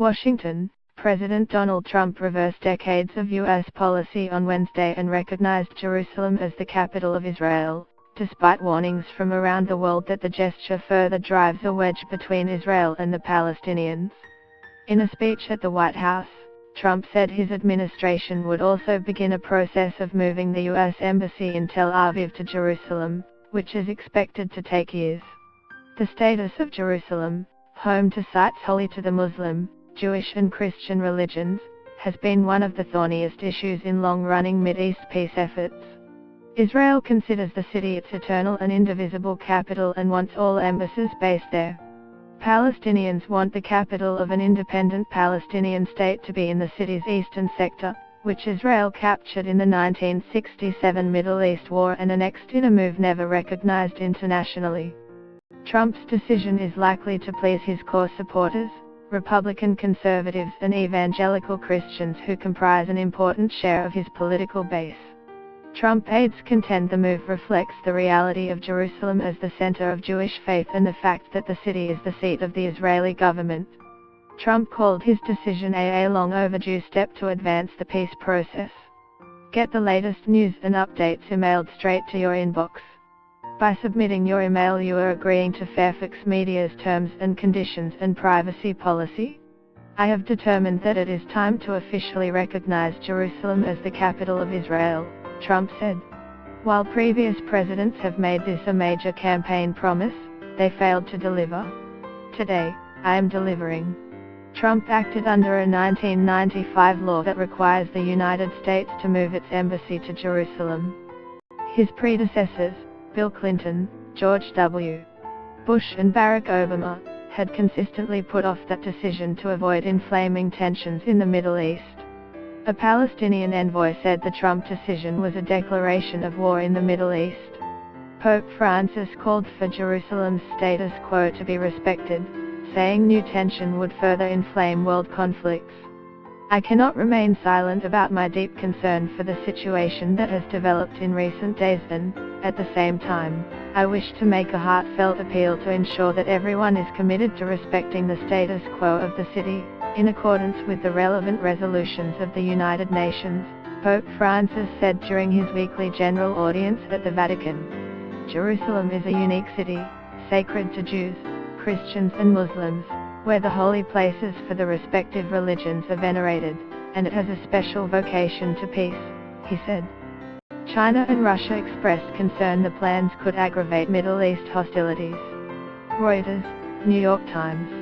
Washington, President Donald Trump reversed decades of U.S. policy on Wednesday and recognized Jerusalem as the capital of Israel, despite warnings from around the world that the gesture further drives a wedge between Israel and the Palestinians. In a speech at the White House, Trump said his administration would also begin a process of moving the U.S. Embassy in Tel Aviv to Jerusalem, which is expected to take years. The status of Jerusalem, home to sites holy to the Muslim, Jewish and Christian religions, has been one of the thorniest issues in long-running Mideast peace efforts. Israel considers the city its eternal and indivisible capital and wants all embassies based there. Palestinians want the capital of an independent Palestinian state to be in the city's eastern sector, which Israel captured in the 1967 Middle East War and annexed in a move never recognized internationally. Trump's decision is likely to please his core supporters, Republican conservatives and evangelical Christians who comprise an important share of his political base. Trump aides contend the move reflects the reality of Jerusalem as the center of Jewish faith and the fact that the city is the seat of the Israeli government. Trump called his decision a long overdue step to advance the peace process. Get the latest news and updates emailed straight to your inbox. By submitting your email, you are agreeing to Fairfax Media's terms and conditions and privacy policy. I have determined that it is time to officially recognize Jerusalem as the capital of Israel, Trump said. While previous presidents have made this a major campaign promise, they failed to deliver. Today, I am delivering. Trump acted under a 1995 law that requires the United States to move its embassy to Jerusalem. His predecessors, Bill Clinton, George W. Bush and Barack Obama, had consistently put off that decision to avoid inflaming tensions in the Middle East. A Palestinian envoy said the Trump decision was a declaration of war in the Middle East. Pope Francis called for Jerusalem's status quo to be respected, saying new tension would further inflame world conflicts. I cannot remain silent about my deep concern for the situation that has developed in recent days and, at the same time, I wish to make a heartfelt appeal to ensure that everyone is committed to respecting the status quo of the city, in accordance with the relevant resolutions of the United Nations, Pope Francis said during his weekly general audience at the Vatican. Jerusalem is a unique city, sacred to Jews, Christians and Muslims, where the holy places for the respective religions are venerated, and it has a special vocation to peace, he said. China and Russia expressed concern the plans could aggravate Middle East hostilities. Reuters, New York Times.